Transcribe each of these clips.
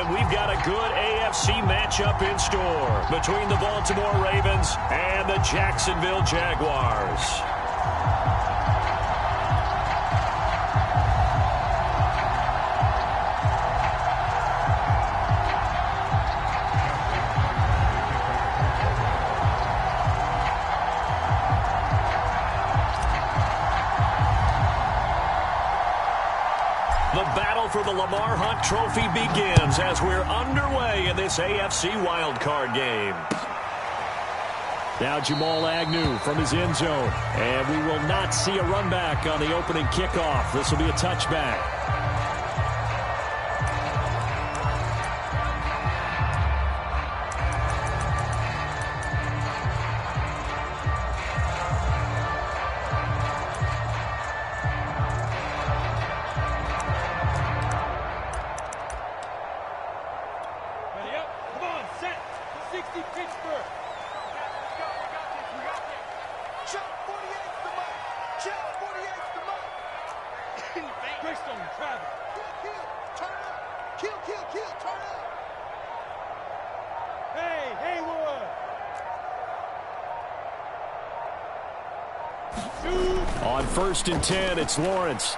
And we've got a good AFC matchup in store between the Baltimore Ravens and the Jacksonville Jaguars. The battle for the Lamar Hunt Trophy begins as we're underway in this AFC wildcard game. Now Jamal Agnew from his end zone. And we will not see a run back on the opening kickoff. This will be a touchback. On 1st and 10, it's Lawrence.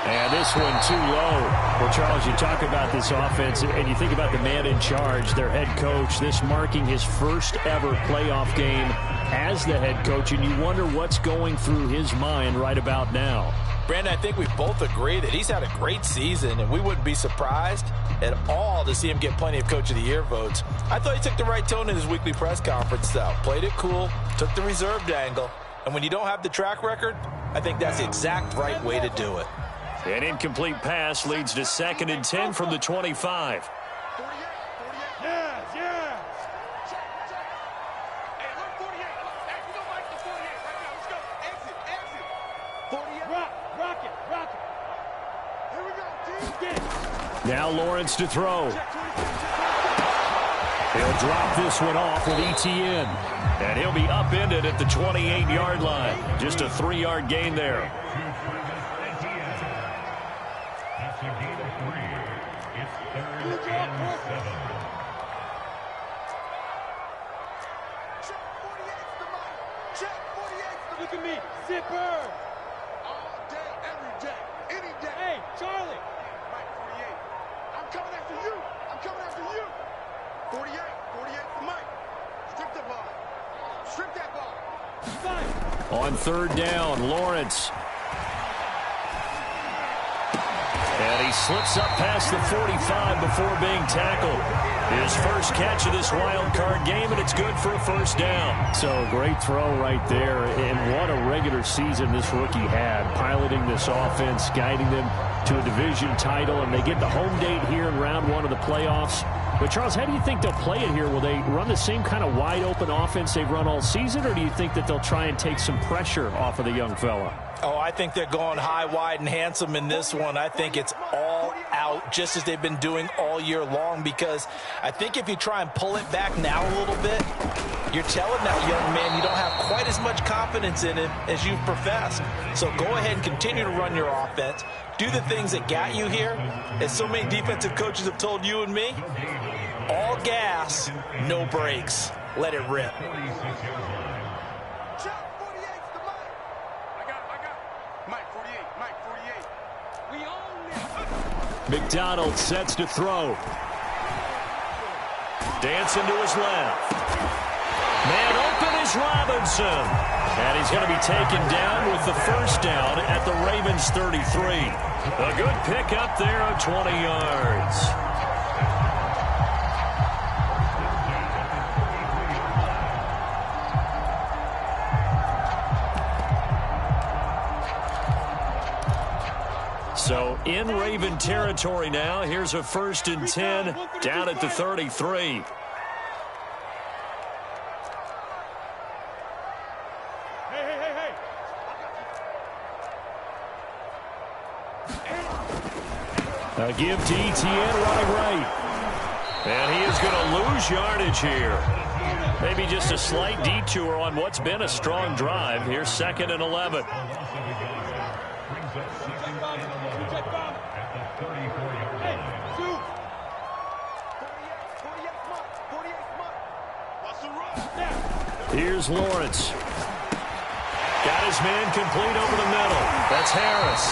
And this one too low. Well, Charles, you talk about this offense, and you think about the man in charge, their head coach, this marking his first ever playoff game as the head coach, and you wonder what's going through his mind right about now. Brandon, I think we both agree that he's had a great season, and we wouldn't be surprised at all to see him get plenty of Coach of the Year votes. I thought he took the right tone in his weekly press conference, though. Played it cool, took the reserved angle, and when you don't have the track record, I think that's the exact right way to do it. An incomplete pass leads to 2nd and 10 from the 25. Now Lawrence to throw. He'll drop this one off with ETN. And he'll be upended at the 28-yard line. Just a 3-yard gain there. It's 3rd and 7. Look at me, zipper. All day, every day, any day. Hey, Charlie. Mike 48. I'm coming after you. I'm coming after you. 48 for Mike. Strip the ball. Strip that ball. On 3rd down, Lawrence. And he slips up past the 45 before being tackled. His first catch of this wild card game, and it's good for a 1st down. So great throw right there, and what a regular season this rookie had, piloting this offense, guiding them to a division title, and they get the home date here in round 1 of the playoffs. But, Charles, how do you think they'll play it here? Will they run the same kind of wide-open offense they've run all season, or do you think that they'll try and take some pressure off of the young fella? Oh, I think they're going high, wide, and handsome in this one. I think it's all out, just as they've been doing all year long, because I think if you try and pull it back now a little bit, you're telling that young man you don't have quite as much confidence in him as you've professed. So go ahead and continue to run your offense. Do the things that got you here. As so many defensive coaches have told you and me, all gas, no brakes. Let it rip. McDonald sets to throw. Dancing to his left. Man open is Robinson. And he's going to be taken down with the 1st down at the Ravens 33. A good pickup there of 20 yards. So in Raven territory now. Here's a 1st and 10 down at the 33. A give to ETN running right. And he is going to lose yardage here. Maybe just a slight detour on what's been a strong drive. Here's 2nd and 11. At the 34-yard Here's Lawrence. Got his man complete over the middle. That's Harris.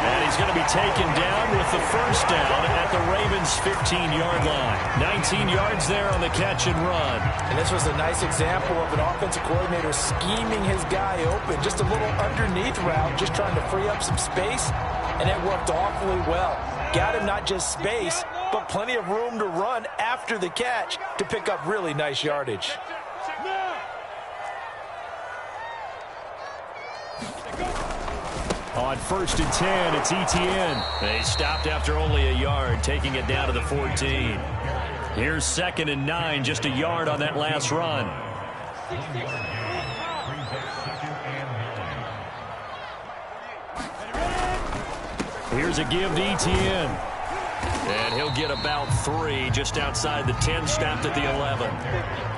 And he's going to be taken down with the first down at the Ravens' 15-yard line. 19 yards there on the catch and run. And this was a nice example of an offensive coordinator scheming his guy open. Just a little underneath route, just trying to free up some space, and it worked awfully well. Got him not just space, but plenty of room to run after the catch to pick up really nice yardage. On 1st and 10, it's Etienne. They stopped after only a yard, taking it down to the 14. Here's 2nd and 9, just a yard on that last run. Here's a give to Etienne. And he'll get about 3 just outside the 10, stopped at the 11.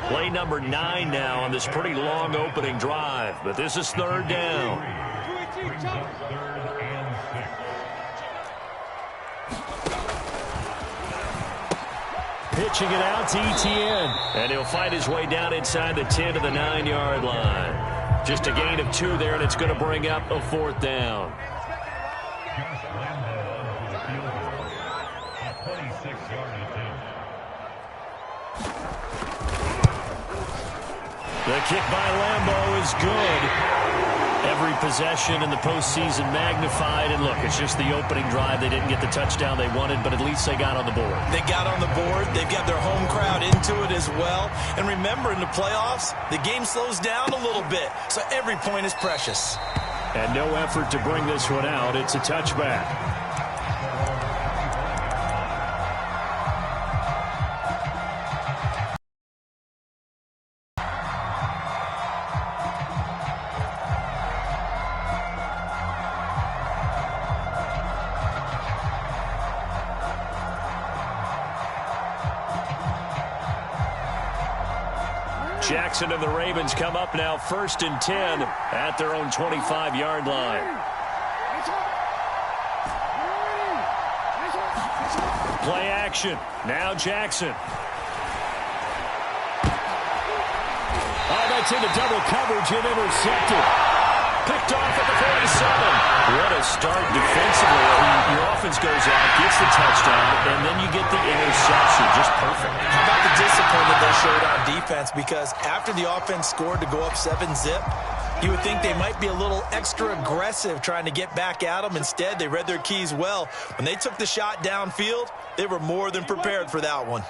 Play number 9 now on this pretty long opening drive, but this is 3rd down. Pitching it out to Etienne. And he'll find his way down inside the 10 to the 9-yard line. Just a gain of 2 there, and it's going to bring up a 4th down. The kick by Lambeau is good. Every possession in the postseason magnified. And look, it's just the opening drive. They didn't get the touchdown they wanted, but at least they got on the board. They got on the board. They've got their home crowd into it as well. And remember, in the playoffs, the game slows down a little bit, so every point is precious. And no effort to bring this one out. It's a touchback. Jackson and the Ravens come up now 1st and 10 at their own 25-yard line. Play action. Now Jackson. Oh, that's into double coverage and intercepted. Picked off at the 47. What a start defensively. Your offense goes out, gets the touchdown, and then you get the interception. Just perfect. How about the discipline that they showed on defense? Because after the offense scored to go up 7-zip, you would think they might be a little extra aggressive trying to get back at them. Instead, they read their keys well. When they took the shot downfield, they were more than prepared for that one.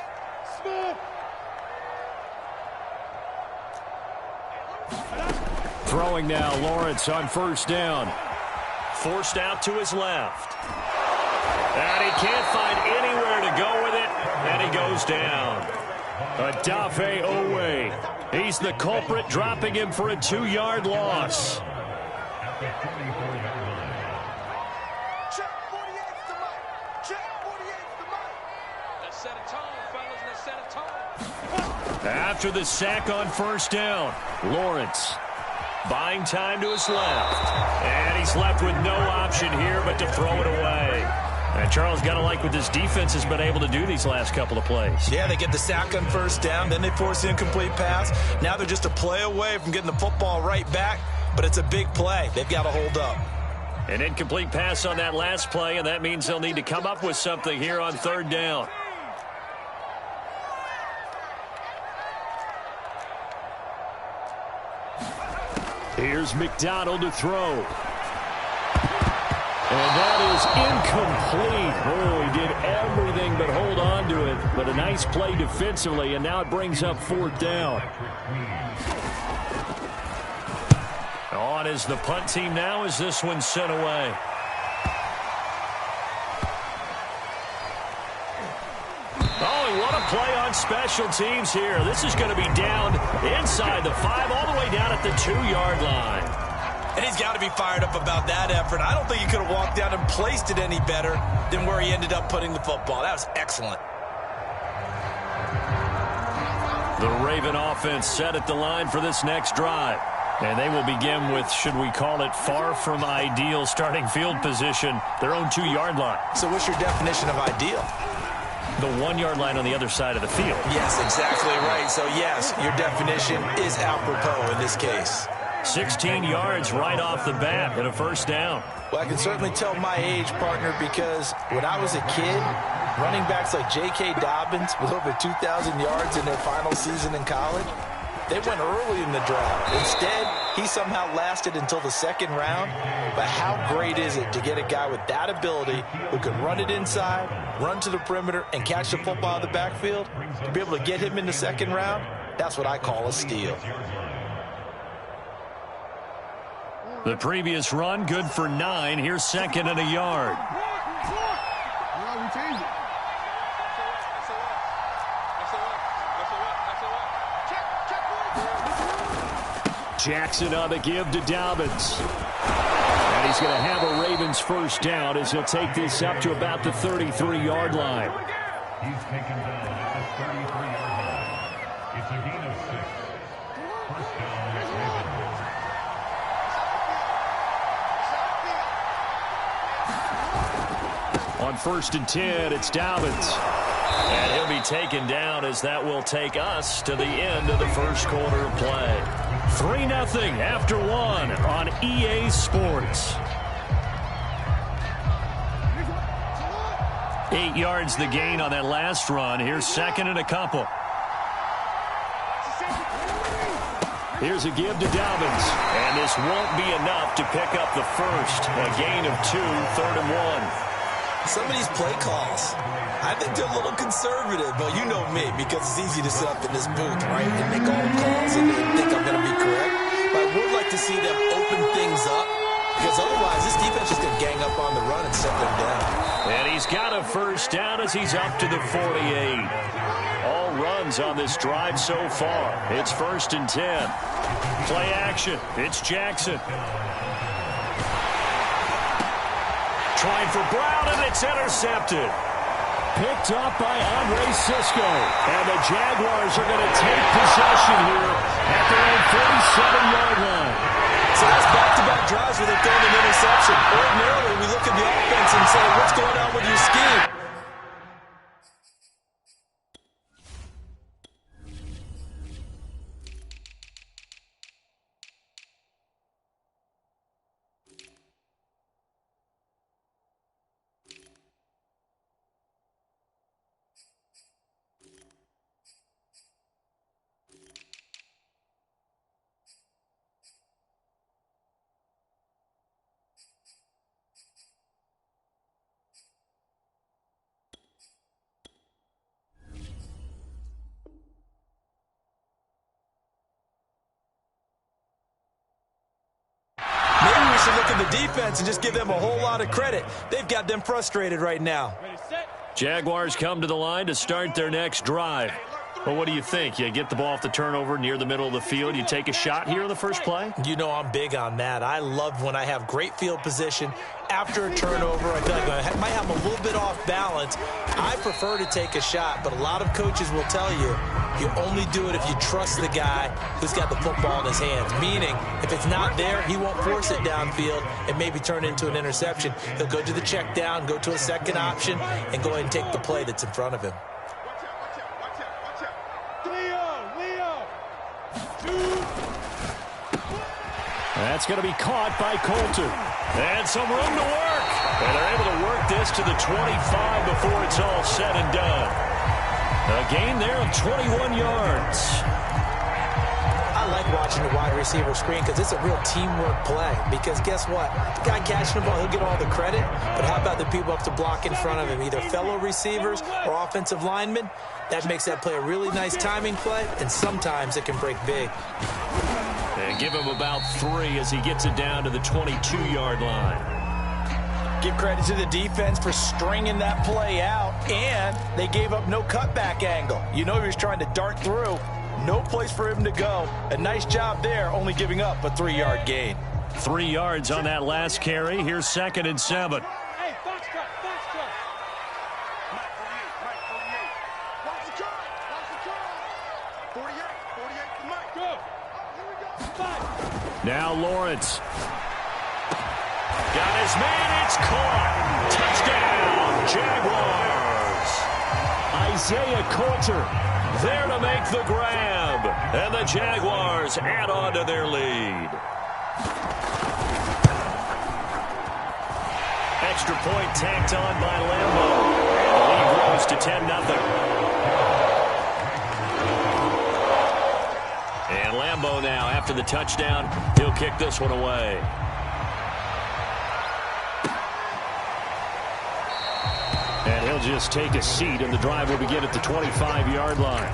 Throwing now, Lawrence on 1st down. Forced out to his left. And he can't find anywhere to go with it, and he goes down. Odafe Owe. He's the culprit, dropping him for a 2-yard loss. Check 48's the mic. Check 48's the mic. Let's set a tone, fellas. Let's set a tone. After the sack on 1st down, Lawrence buying time to his left. And he's left with no option here but to throw it away. And Charles, got to like what this defense has been able to do these last couple of plays. Yeah, they get the sack on 1st down, then they force the incomplete pass. Now they're just a play away from getting the football right back, but it's a big play. They've got to hold up. An incomplete pass on that last play, and that means they'll need to come up with something here on 3rd down. Here's McDonald to throw. And that is incomplete. Oh, he did everything but hold on to it. But a nice play defensively, and now it brings up 4th down. On is the punt team now as this one's sent away. Oh, what a play on special teams here. This is going to be down inside the 5, all the way down at the 2-yard line. And he's got to be fired up about that effort. I don't think he could have walked down and placed it any better than where he ended up putting the football. That was excellent. The Raven offense set at the line for this next drive. And they will begin with, should we call it, far from ideal starting field position, their own 2-yard line. So what's your definition of ideal? The 1-yard line on the other side of the field. Yes, exactly right. So, yes, your definition is apropos in this case. 16 yards right off the bat and a first down. Well, I can certainly tell my age, partner, because when I was a kid, running backs like J.K. Dobbins with over 2,000 yards in their final season in college, they went early in the draft. Instead, he somehow lasted until the second round. But how great is it to get a guy with that ability who can run it inside, run to the perimeter, and catch the football out of the backfield? To be able to get him in the second round, that's what I call a steal. The previous run, good for 9. Here's second and a yard. Jackson on the give to Dobbins. And he's going to have a Ravens first down as he'll take this up to about the 33-yard line. He's taken down at the 33-yard line. It's a gain of 6. First down, Ravens. On 1st and 10, it's Dobbins. And he'll be taken down as that will take us to the end of the first quarter of play. 3-0 after 1 on EA Sports. 8 yards the gain on that last run. Here's second and a couple. Here's a give to Dobbins. And this won't be enough to pick up the first. A gain of 2, 3rd and 1. Some of these play calls, I think they're a little conservative, but you know me, because it's easy to sit up in this booth, right, and make all the calls and think I'm going to be correct. But I would like to see them open things up, because otherwise this defense is going to gang up on the run and set them down. And he's got a first down as he's up to the 48. All runs on this drive so far. It's 1st and 10. Play action. It's Jackson. Trying for Brown, and it's intercepted. Picked up by Andre Sisco. And the Jaguars are going to take possession here at their own 47-yard line. So that's back-to-back drives where they're throwing an interception. Ordinarily, we look at the offense and say, what's going on with your scheme? The defense and just give them a whole lot of credit. They've got them frustrated right now. Jaguars come to the line to start their next drive. Well, what do you think? You get the ball off the turnover near the middle of the field. You take a shot here in the first play? You know I'm big on that. I love when I have great field position. After a turnover, I feel like I might have a little bit off balance. I prefer to take a shot, but a lot of coaches will tell you, you only do it if you trust the guy who's got the football in his hands. Meaning, if it's not there, he won't force it downfield and maybe turn it into an interception. He'll go to the check down, go to a second option, and go ahead and take the play that's in front of him. That's going to be caught by Coulter. And some room to work. And they're able to work this to the 25 before it's all said and done. A gain there of 21 yards. I like watching the wide receiver screen because it's a real teamwork play. Because guess what? The guy catching the ball, he'll get all the credit. But how about the people up to block in front of him? Either fellow receivers or offensive linemen. That makes that play a really nice timing play. And sometimes it can break big. And give him about 3 as he gets it down to the 22-yard line. Give credit to the defense for stringing that play out, and they gave up no cutback angle. You know he was trying to dart through. No place for him to go. A nice job there, only giving up a 3-yard gain. 3 yards on that last carry. Here's 2nd and 7. Hey, box cut. Mike 48. Watch the cut. 48 for Mike. Go. Now Lawrence. Got his man. It's caught. Touchdown, Jaguars. Isaiah Coulter there to make the grab. And the Jaguars add on to their lead. Extra point tacked on by Lambeau. And the lead grows to 10-0. And Lambeau now, after the touchdown, he'll kick this one away. And he'll just take a seat, and the drive will begin at the 25-yard line.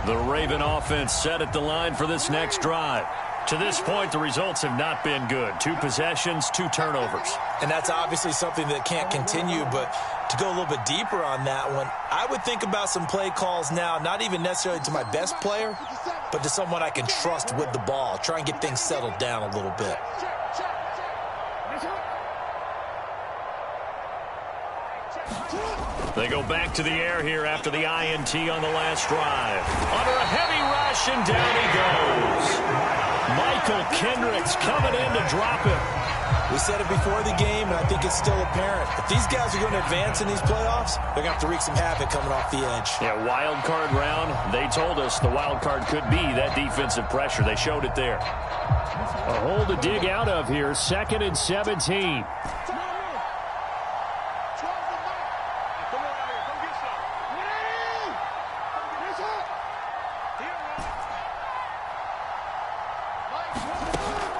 The Raven offense set at the line for this next drive. To this point, the results have not been good. 2 possessions, 2 turnovers. And that's obviously something that can't continue, but to go a little bit deeper on that one, I would think about some play calls now, not even necessarily to my best player, but to someone I can trust with the ball. Try and get things settled down a little bit. They go back to the air here after the INT on the last drive. Under a heavy rush, and down he goes. Michael Kendricks coming in to drop him. We said it before the game, and I think it's still apparent. If these guys are going to advance in these playoffs, they're going to have to wreak some havoc coming off the edge. Yeah, wild card round. They told us the wild card could be that defensive pressure. They showed it there. A hole to dig out of here. 2nd and 17.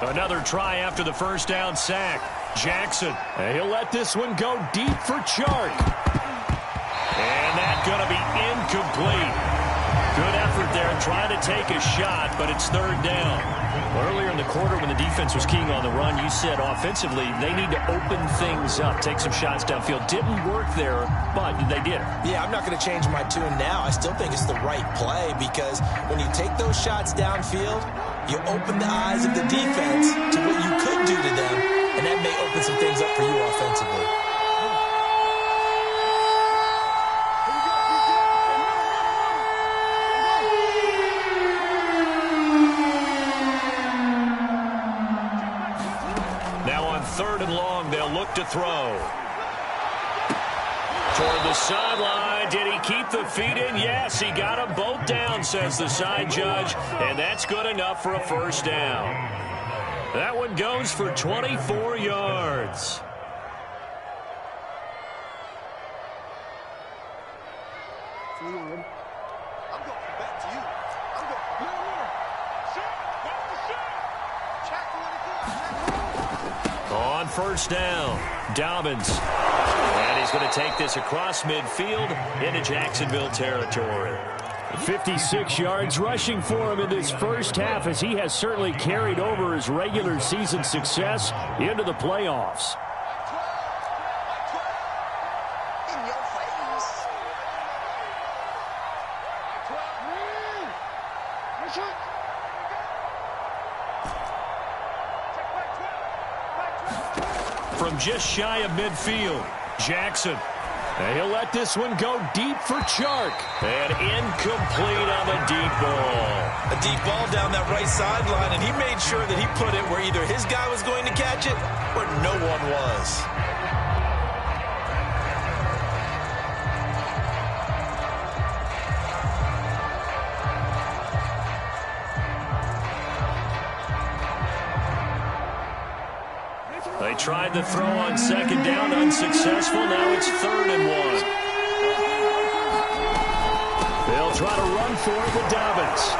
Another try after the first down sack. Jackson, he'll let this one go deep for Chark. And that's going to be incomplete. Good effort there trying to take a shot, but it's 3rd down. Earlier in the quarter when the defense was keying on the run, you said offensively they need to open things up, take some shots downfield. Didn't work there, but they did. Yeah, I'm not going to change my tune now. I still think it's the right play because when you take those shots downfield, you open the eyes of the defense to what you could do to them, and that may open some things up for you offensively. Now on 3rd and long, they'll look to throw. Toward the sideline. Did he keep the feet in? Yes, he got them both down, says the side judge. And that's good enough for a 1st down. That one goes for 24 yards. On 1st down, Dobbins. And he's going to take this across midfield into Jacksonville territory. 56 yards rushing for him in this first half, as he has certainly carried over his regular season success into the playoffs. From just shy of midfield, Jackson. And he'll let this one go deep for Chark. And incomplete on the deep ball. A deep ball down that right sideline, and he made sure that he put it where either his guy was going to catch it or no one was. They tried the throw on 2nd down, unsuccessful. Now it's 3rd and 1. They'll try to run for it with Dobbins.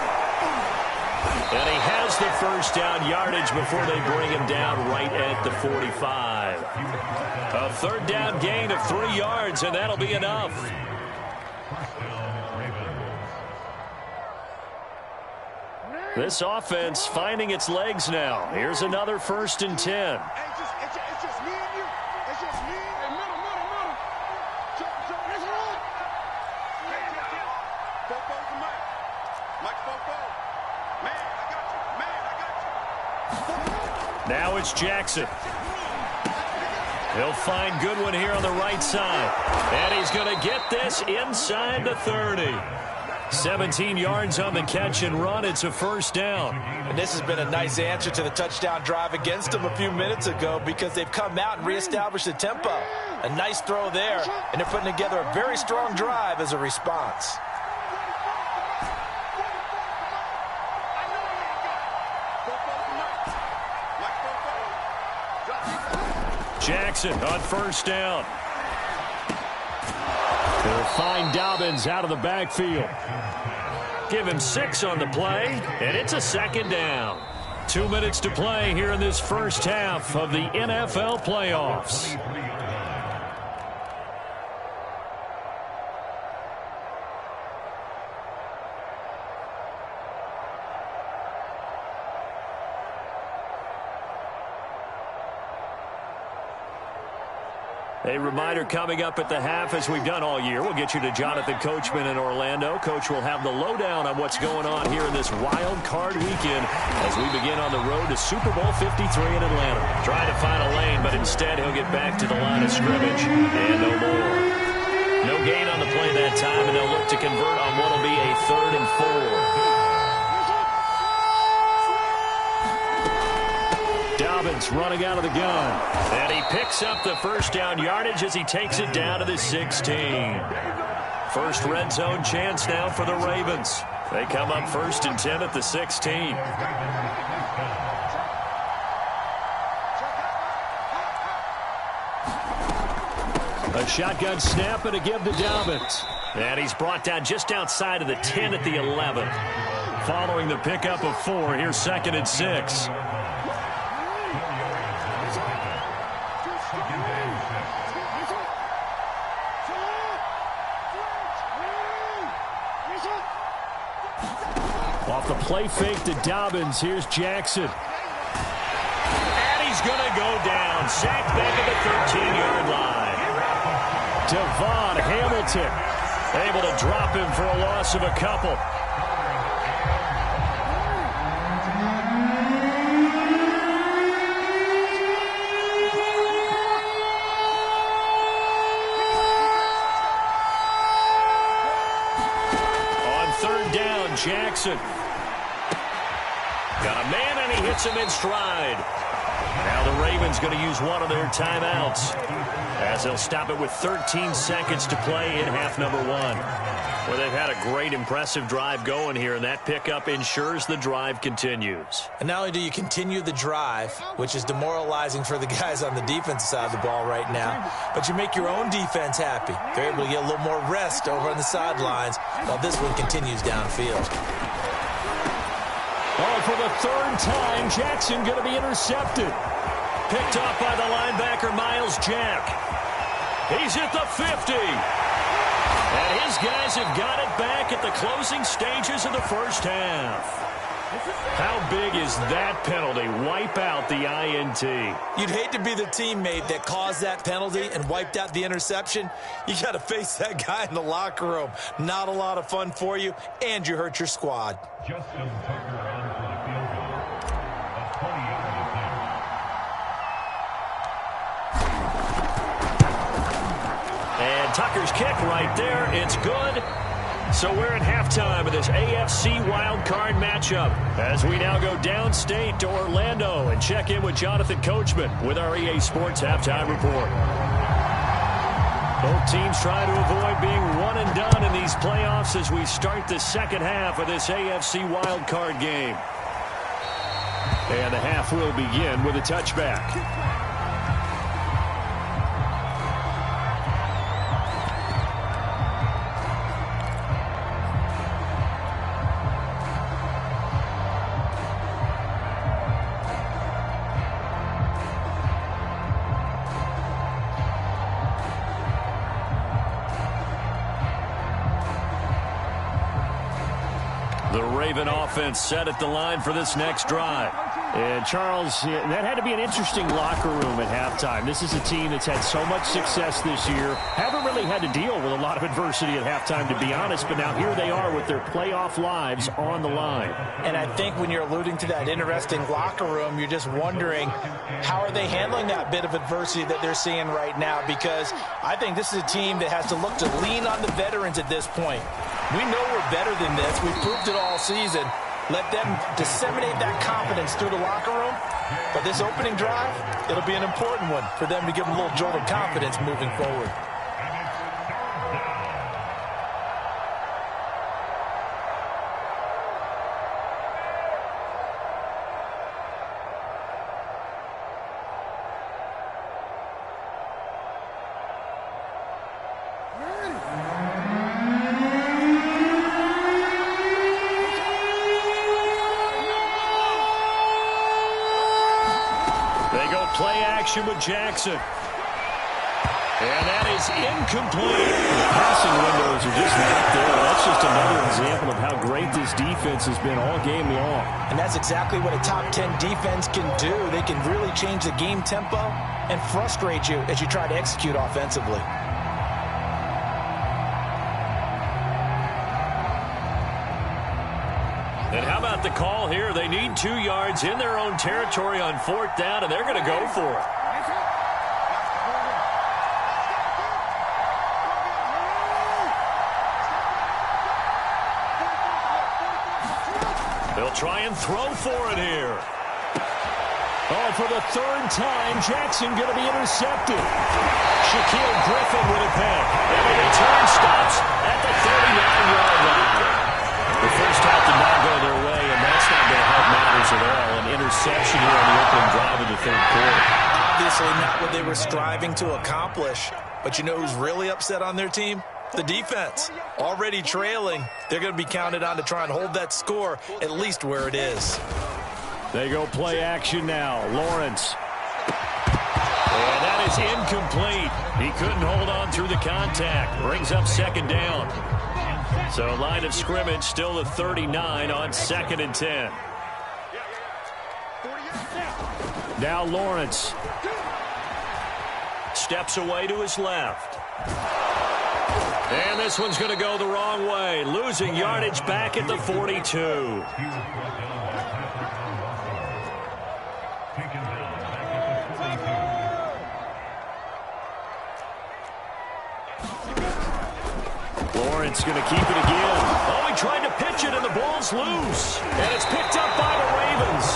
And he has the 1st down yardage before they bring him down right at the 45. A 3rd down gain of 3 yards, and that'll be enough. This offense finding its legs now. Here's another 1st and 10. It's just me and you. It's just me. Hey, middle. Let's run. Fofo's the mic. Mike Fofo. Man, I got you. Now it's Jackson. He'll find Goodwin here on the right side. And he's going to get this inside the 30. 17 yards on the catch and run. It's a first down. And this has been a nice answer to the touchdown drive against them a few minutes ago because they've come out and reestablished the tempo. A nice throw there, and they're putting together a very strong drive as a response. Jackson on first down. They'll find Dobbins out of the backfield. Give him 6 on the play, and it's a second down. 2 minutes to play here in this first half of the NFL playoffs. A reminder coming up at the half, as we've done all year. We'll get you to Jonathan Coachman in Orlando. Coach will have the lowdown on what's going on here in this wild card weekend as we begin on the road to Super Bowl 53 in Atlanta. Trying to find a lane, but instead he'll get back to the line of scrimmage and no more. No gain on the play that time, and they'll look to convert on what will be a 3rd and 4. Dobbins running out of the gun. And he picks up the first down yardage as he takes it down to the 16. First red zone chance now for the Ravens. They come up 1st and 10 at the 16. A shotgun snap and a give to Dobbins. And he's brought down just outside of the 10 at the 11. Following the pickup of 4, here's 2nd and 6. Off the play fake to Dobbins, here's Jackson. And he's going to go down. Sacked back at the 13-yard line. Devon Hamilton able to drop him for a loss of a couple. On 3rd down, Jackson. Got a man, and he hits him in stride. Now the Ravens going to use one of their timeouts as they'll stop it with 13 seconds to play in half number 1. Well, they've had a great, impressive drive going here, and that pickup ensures the drive continues. And not only do you continue the drive, which is demoralizing for the guys on the defensive side of the ball right now, but you make your own defense happy. They're able to get a little more rest over on the sidelines while this one continues downfield. Oh, for the 3rd time, Jackson going to be intercepted. Picked off by the linebacker, Miles Jack. He's at the 50. And his guys have got it back at the closing stages of the first half. How big is that penalty? Wipe out the INT. You'd hate to be the teammate that caused that penalty and wiped out the interception. You got to face that guy in the locker room. Not a lot of fun for you, and you hurt your squad. Justin Tucker on for the field goal. A 28 And Tucker's kick right there. It's good. So we're at halftime of this AFC wildcard matchup as we now go downstate to Orlando and check in with Jonathan Coachman with our EA Sports Halftime Report. Both teams trying to avoid being one and done in these playoffs as we start the second half of this AFC wildcard game. And the half will begin with a touchback. The Raven offense set at the line for this next drive. And, Charles, that had to be an interesting locker room at halftime. This is a team that's had so much success this year. Haven't really had to deal with a lot of adversity at halftime, to be honest. But now here they are with their playoff lives on the line. And I think when you're alluding to that interesting locker room, you're just wondering how are they handling that bit of adversity that they're seeing right now? Because I think this is a team that has to look to lean on the veterans at this point. We know we're better than this. We've proved it all season. Let them disseminate that confidence through the locker room. But this opening drive, it'll be an important one for them to give them a little jolt of confidence moving forward. Play action with Jackson. And that is incomplete. The passing windows are just not there. That's just another example of how great this defense has been all game long. And that's exactly what a top 10 defense can do. They can really change the game tempo and frustrate you as you try to execute offensively. And how about the call here? They need 2 yards in their own territory on 4th down, and they're going to go for it. They'll try and throw for it here. Oh, for the 3rd time, Jackson going to be intercepted. Shaquille Griffin with a pick. And the return stops at the 39-yard line. The first half did not go their way, and that's not going to help matters at all. An interception here on the opening drive of the 3rd quarter. Obviously not what they were striving to accomplish. But you know who's really upset on their team? The defense. Already trailing. They're going to be counted on to try and hold that score at least where it is. They go play action now. Lawrence. And that is incomplete. He couldn't hold on through the contact. Brings up 2nd down. So line of scrimmage still the 39 on 2nd and 10. Now Lawrence. Steps away to his left. And this one's going to go the wrong way. Losing yardage back at the 42. Lawrence going to keep it again. Oh, he tried to pitch it, and the ball's loose. And it's picked up by the Ravens.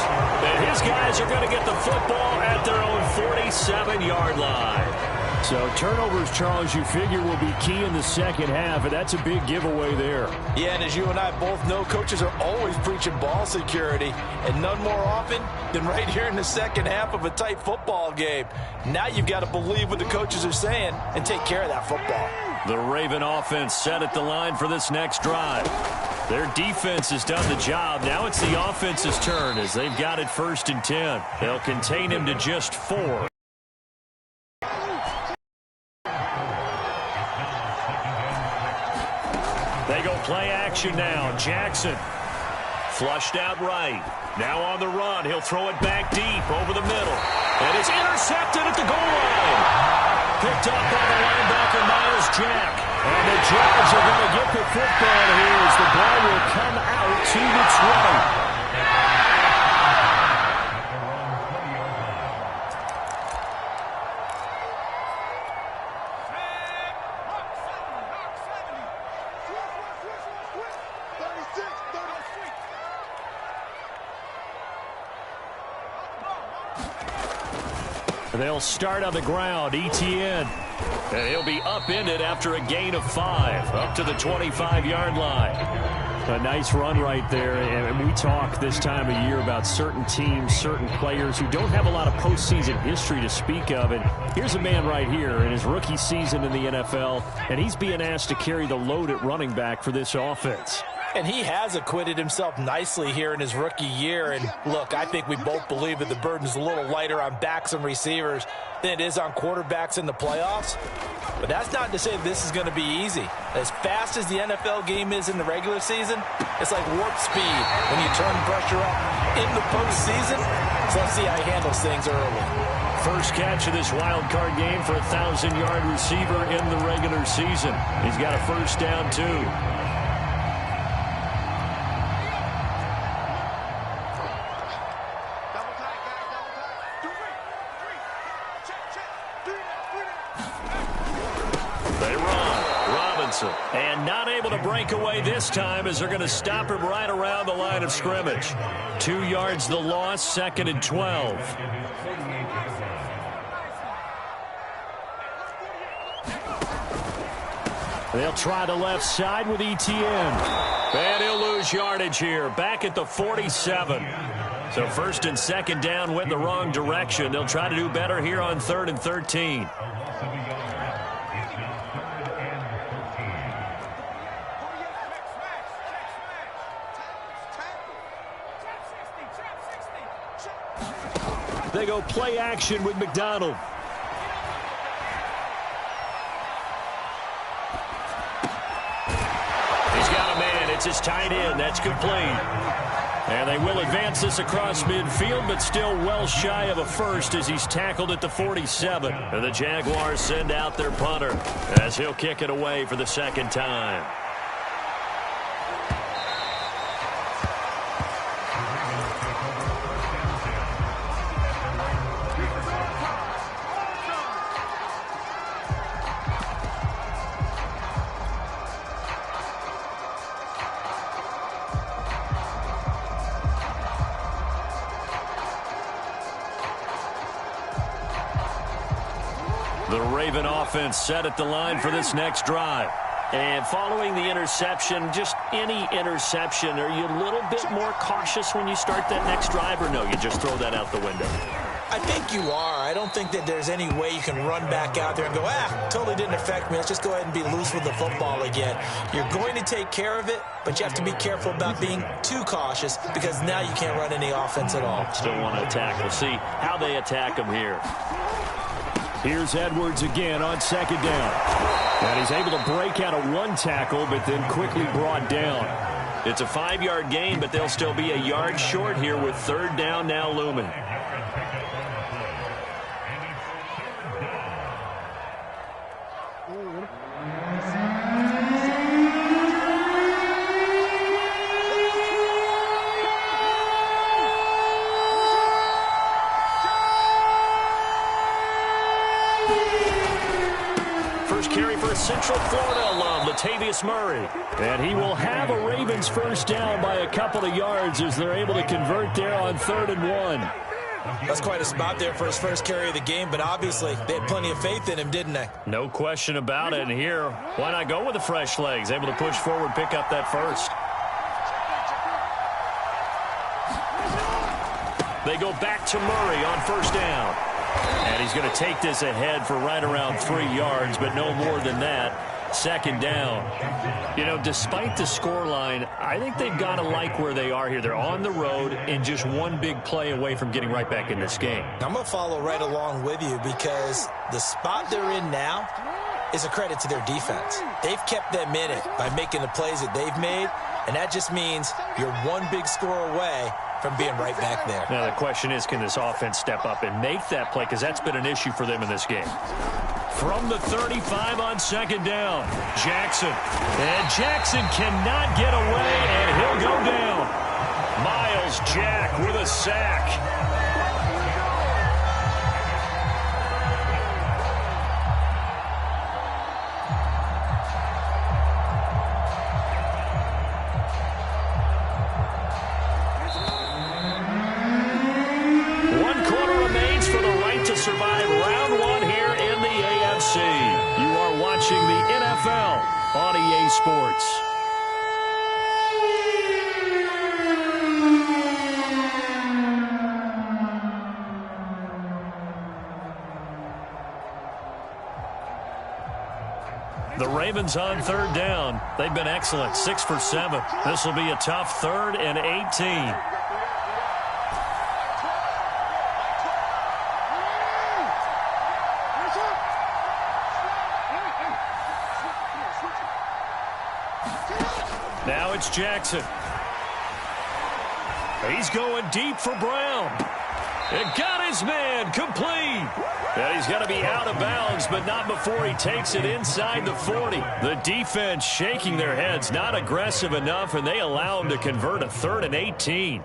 And his guys are going to get the football at their own 47-yard line. So turnovers, Charles, you figure will be key in the 2nd half, and that's a big giveaway there. Yeah, and as you and I both know, coaches are always preaching ball security, and none more often than right here in the 2nd half of a tight football game. Now you've got to believe what the coaches are saying and take care of that football. The Raven offense set at the line for this next drive. Their defense has done the job. Now it's the offense's turn as they've got it 1st and 10. They'll contain him to just 4. They go play action now. Jackson flushed out right. Now on the run. He'll throw it back deep over the middle. And it's intercepted at the goal line. Picked up by the linebacker, Miles Jack. And the Jags are going to get the football here as the ball will come out to the 20. They'll start on the ground. Etienne. And he'll be upended after a gain of 5. Up to the 25-yard line. A nice run right there. And we talk this time of year about certain teams, certain players who don't have a lot of postseason history to speak of. And here's a man right here in his rookie season in the NFL, and he's being asked to carry the load at running back for this offense. And he has acquitted himself nicely here in his rookie year. And look, I think we both believe that the burden's a little lighter on backs and receivers than it is on quarterbacks in the playoffs. But that's not to say that this is going to be easy. As fast as the NFL game is in the regular season, it's like warp speed when you turn pressure up in the postseason. So let's see how he handles things early. First catch of this wild card game for a 1,000-yard receiver in the regular season. He's got a first down, too. They run. Robinson. And not able to break away this time as they're going to stop him right around the line of scrimmage. 2 yards the loss, 2nd and 12. They'll try the left side with ETN. And he'll lose yardage here. Back at the 47. So 1st and 2nd down went the wrong direction. They'll try to do better here on 3rd and 13. They go play action with McDonald. He's got a man. It's his tight end. That's complete. And they will advance this across midfield, but still well shy of a first as he's tackled at the 47. And the Jaguars send out their punter as he'll kick it away for the 2nd time. The Raven offense set at the line for this next drive. And following the interception, just any interception, are you a little bit more cautious when you start that next drive, or no, you just throw that out the window? I think you are. I don't think that there's any way you can run back out there and go, totally didn't affect me. Let's just go ahead and be loose with the football again. You're going to take care of it, but you have to be careful about being too cautious because now you can't run any offense at all. Still want to attack. We'll see how they attack him here. Here's Edwards again on 2nd down. And he's able to break out of 1 tackle, but then quickly brought down. It's a 5-yard gain, but they'll still be a yard short here with 3rd down now looming. Central Florida alum, Latavius Murray. And he will have a Ravens first down by a couple of yards as they're able to convert there on 3rd and 1. That's quite a spot there for his first carry of the game, but obviously they had plenty of faith in him, didn't they? No question about it. And here, why not go with the fresh legs? Able to push forward, pick up that first. They go back to Murray on 1st down. And he's going to take this ahead for right around 3 yards, but no more than that. 2nd down. You know, despite the scoreline, I think they've got to like where they are here. They're on the road and just one big play away from getting right back in this game. I'm going to follow right along with you because the spot they're in now is a credit to their defense. They've kept them in it by making the plays that they've made, and that just means you're one big score away from being right back there. Now, the question is, can this offense step up and make that play? Because that's been an issue for them in this game. From the 35 on 2nd down, Jackson. And Jackson cannot get away, and he'll go down. Miles Jack with a sack. Survive round 1 here in the AFC. You are watching the NFL on EA Sports. The Ravens on 3rd down. They've been excellent, 6 for 7. This will be a tough 3rd and 18. Now it's Jackson. He's going deep for Brown. It got his man complete. And he's going to be out of bounds, but not before he takes it inside the 40. The defense shaking their heads, not aggressive enough, and they allow him to convert a 3rd and 18.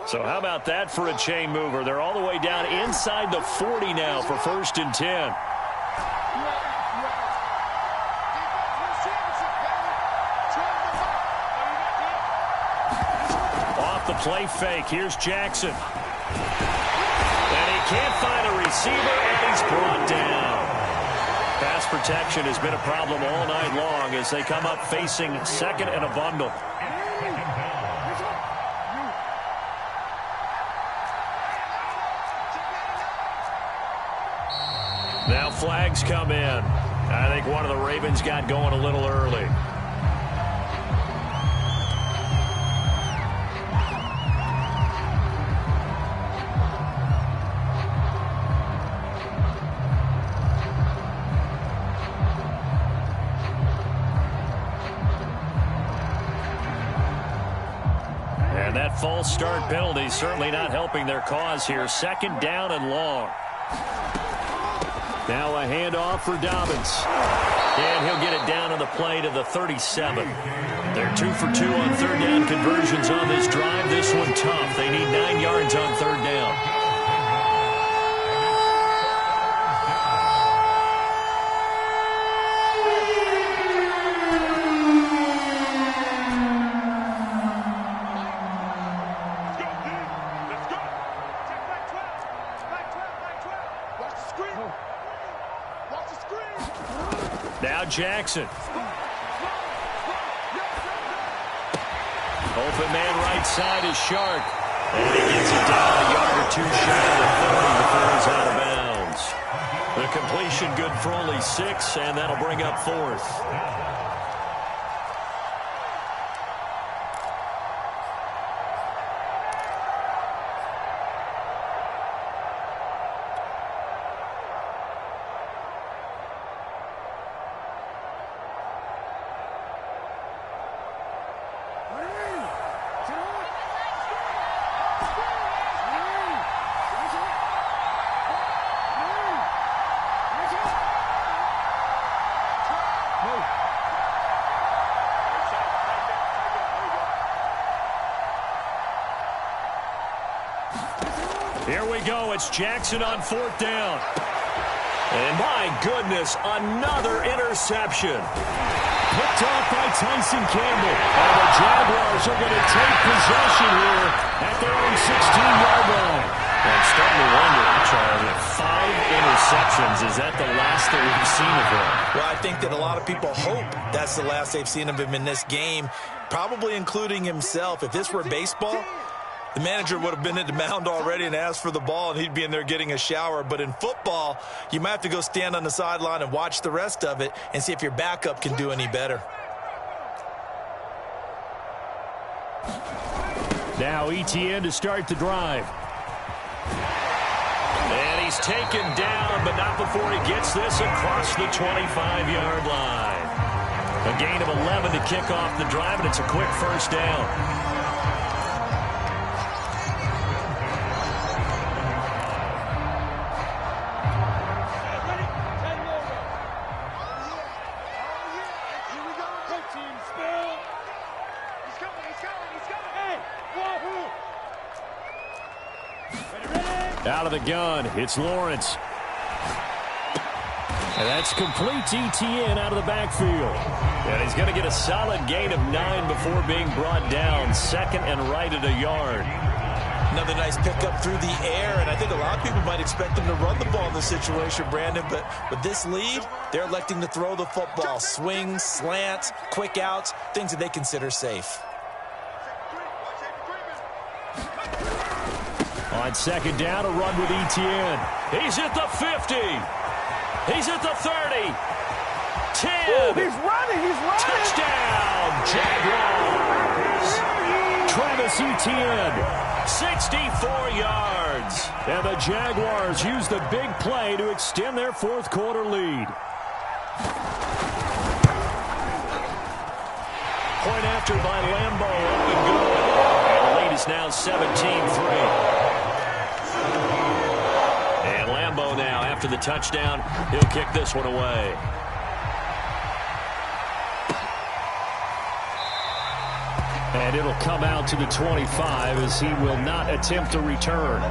So how about that for a chain mover? They're all the way down inside the 40 now for 1st and 10. The play fake. Here's Jackson. And he can't find a receiver, and he's brought down. Pass protection has been a problem all night long as they come up facing 2nd and a bundle. Now flags come in. I think one of the Ravens got going a little early. And that false start penalty certainly not helping their cause here. 2nd down and long. Now a handoff for Dobbins. And he'll get it down on the play to the 37. They're 2 for 2 on 3rd down conversions on this drive. This one tough. They need 9 yards on 3rd down. Now Jackson. Open man right side is Shark. And he gets it down a yard or 2 shy of the 30 before he's out of bounds. The completion good for only 6, and that'll bring up 4th. Here we go. It's Jackson on 4th down. And my goodness, another interception. Picked off by Tyson Campbell. And the Jaguars are going to take possession here at their own 16-yard line. I'm starting to wonder, Charles, if 5 interceptions, is that the last that we've seen of him? Well, I think that a lot of people hope that's the last they've seen of him in this game, probably including himself. If this were baseball, the manager would have been at the mound already and asked for the ball, and he'd be in there getting a shower. But in football, you might have to go stand on the sideline and watch the rest of it and see if your backup can do any better. Now ETN to start the drive. And he's taken down, but not before he gets this across the 25-yard line. A gain of 11 to kick off the drive, and it's a quick 1st down. Out of the gun, it's Lawrence. And that's complete to ETN out of the backfield. And he's going to get a solid gain of 9 before being brought down. 2nd and right at a yard. Another nice pickup through the air, and I think a lot of people might expect them to run the ball in this situation, Brandon, but with this lead, they're electing to throw the football. Swings, slants, quick outs, things that they consider safe. On 2nd down, a run with ETN. He's at the 50. He's at the 30. 10. Ooh, he's running. Touchdown, Jaguars. Travis Etienne, 64 yards. And the Jaguars use the big play to extend their 4th quarter lead. Point after by Lambo, up and good. And the lead is now 17-3. And Lambo now, after the touchdown, he'll kick this one away. And it'll come out to the 25 as he will not attempt a return.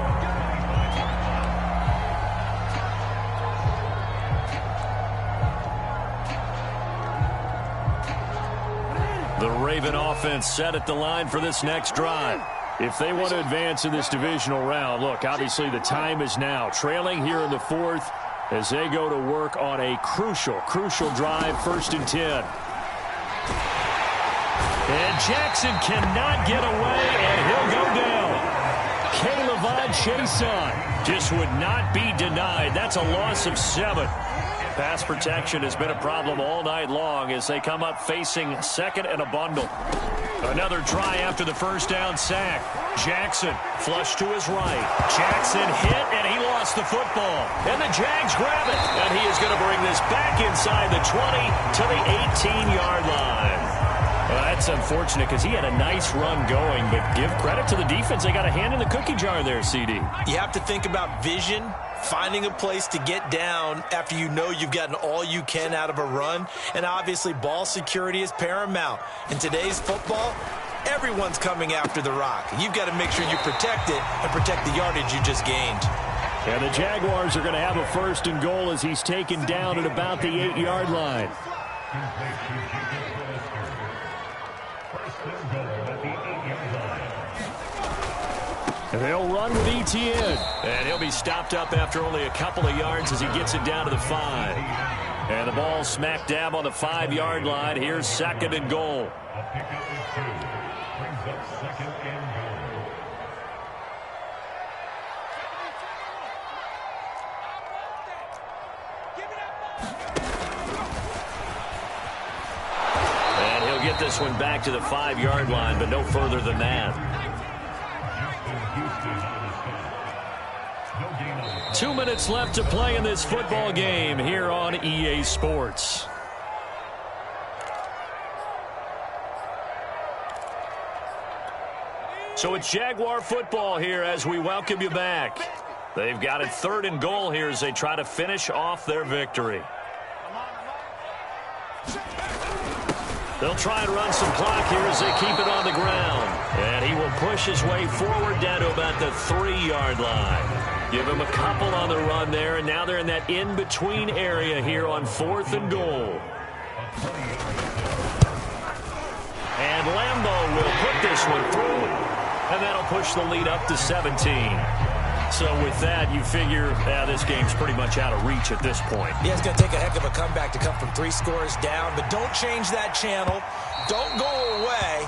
The Raven offense set at the line for this next drive. If they want to advance in this divisional round, look, obviously the time is now. Trailing here in the fourth as they go to work on a crucial drive, 1st and 10. And Jackson cannot get away, and he'll go down. Caleb Chason just would not be denied. That's a loss of 7. Pass protection has been a problem all night long as they come up facing 2nd and a bundle. Another try after the first down sack. Jackson flushed to his right. Jackson hit, and he lost the football. And the Jags grab it. And he is going to bring this back inside the 20 to the 18-yard line. Well, that's unfortunate because he had a nice run going, but give credit to the defense. They got a hand in the cookie jar there, CD. You have to think about vision, finding a place to get down after you know you've gotten all you can out of a run, and obviously ball security is paramount. In today's football, everyone's coming after the rock. You've got to make sure you protect it and protect the yardage you just gained. And the Jaguars are going to have a 1st and goal as he's taken down at about the 8-yard line. And they'll run with Etienne. And he'll be stopped up after only a couple of yards as he gets it down to the 5. And the ball smack dab on the 5-yard line. Here's 2nd and goal. A pickup of 2 brings up 2nd and goal. And he'll get this one back to the 5-yard line, but no further than that. 2 minutes left to play in this football game here on EA Sports. So it's Jaguar football here as we welcome you back. They've got it 3rd and goal here as they try to finish off their victory. They'll try and run some clock here as they keep it on the ground. And he will push his way forward down to about the 3-yard line. Give him a couple on the run there, and now they're in that in-between area here on 4th and goal. And Lambo will put this one through, and that'll push the lead up to 17. So with that, you figure this game's pretty much out of reach at this point. Yeah, it's going to take a heck of a comeback to come from 3 scores down, but don't change that channel. Don't go away.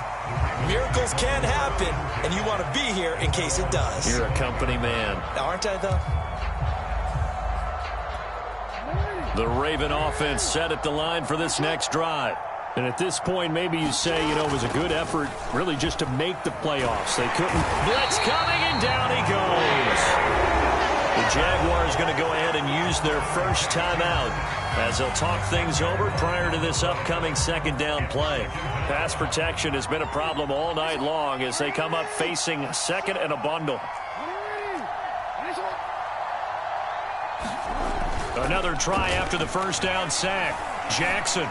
Miracles can happen, and you want to be here in case it does. You're a company man. Aren't I, though? The Raven offense set at the line for this next drive. And at this point, maybe you say, it was a good effort really just to make the playoffs. They couldn't. Blitz coming, and down he goes. The Jaguars going to go ahead and use their first timeout as they'll talk things over prior to this upcoming 2nd down play. Pass protection has been a problem all night long as they come up facing 2nd and a bundle. Another try after the first down sack. Jackson.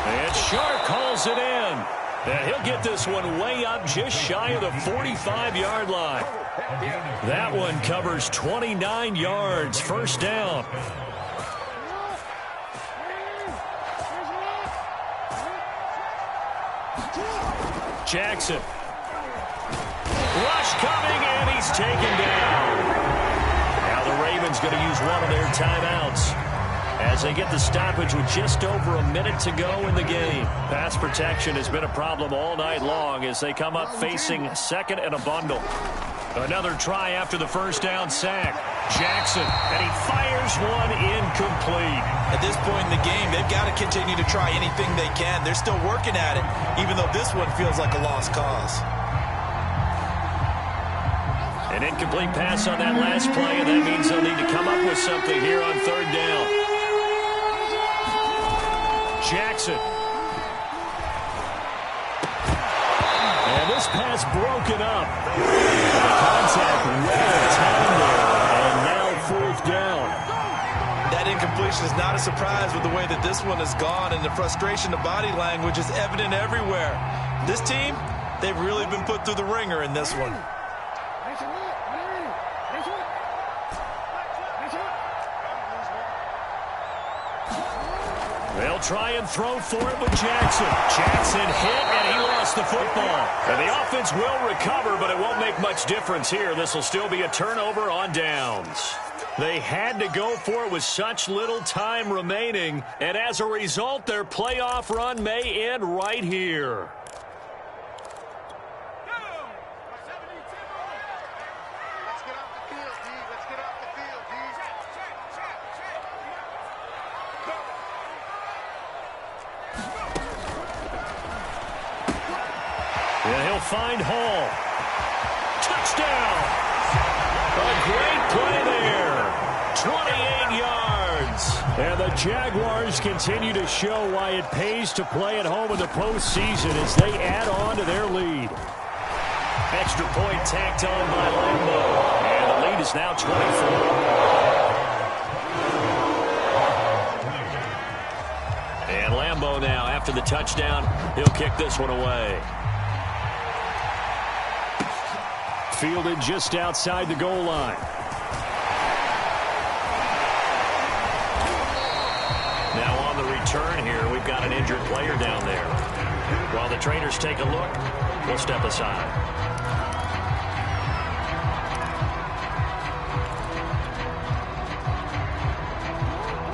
And Sharp calls it in. And he'll get this one way up just shy of the 45-yard line. That one covers 29 yards. 1st down. Jackson. Rush coming, and he's taken down. Now the Ravens going to use one of their timeouts as they get the stoppage with just over a minute to go in the game. Pass protection has been a problem all night long as they come up facing 2nd and a bundle. Another try after the first down sack. Jackson, and he fires one incomplete. At this point in the game, they've got to continue to try anything they can. They're still working at it, even though this one feels like a lost cause. An incomplete pass on that last play, and that means they'll need to come up with something here on 3rd down. Jackson. just broken up. The contact well timed there, and now 4th down. That incompletion is not a surprise with the way that this one has gone, and the frustration, the body language is evident everywhere. This team, they've really been put through the ringer in this one. They'll try and throw for it with Jackson. Jackson hit, and he lost the football. And the offense will recover, but it won't make much difference here. This will still be a turnover on downs. They had to go for it with such little time remaining, and as a result, their playoff run may end right here. Yeah, he'll find Hall. Touchdown! A great play there. 28 yards. And the Jaguars continue to show why it pays to play at home in the postseason as they add on to their lead. Extra point tacked on by Lambo. And the lead is now 24. And Lambo now, after the touchdown, he'll kick this one away. Fielded just outside the goal line. Now on the return here, we've got an injured player down there. While the trainers take a look, we'll step aside.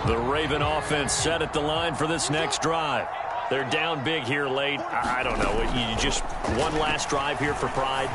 The Raven offense set at the line for this next drive. They're down big here late. I don't know. You just one last drive here for pride.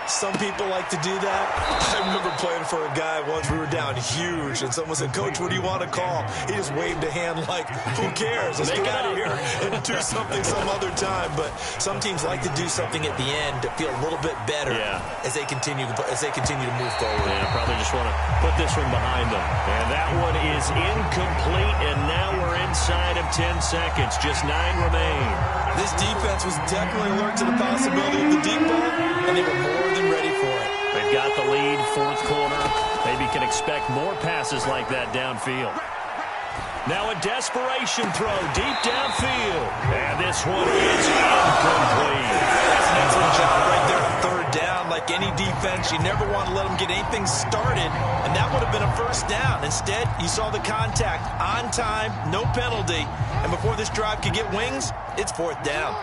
Some people like to do that. I remember playing for a guy once. We were down huge, and someone said, "Coach, what do you want to call?" He just waved a hand like, "Who cares? Let's get out of here and do something some other time." But some teams like to do something at the end to feel a little bit better as they continue to move forward. Yeah, probably just want to put this one behind them. And that one is incomplete, and now we're inside of 10 seconds. Just 9 remain. This defense was definitely alert to the possibility of the deep ball, and they were more than ready for it. They've got the lead, 4th quarter. Maybe can expect more passes like that downfield. Now a desperation throw deep downfield. And this one is incomplete. That's an excellent job right there on 3rd down. Like any defense, you never want to let them get anything started, and that would have been a 1st down. Instead, you saw the contact on time, no penalty, and before this drive could get wings, it's 4th down.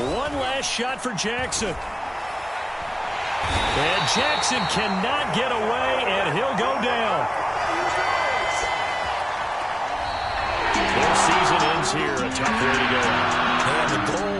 One last shot for Jackson. And Jackson cannot get away, and he'll go down. Their season ends here. A tough way to go out. And the goal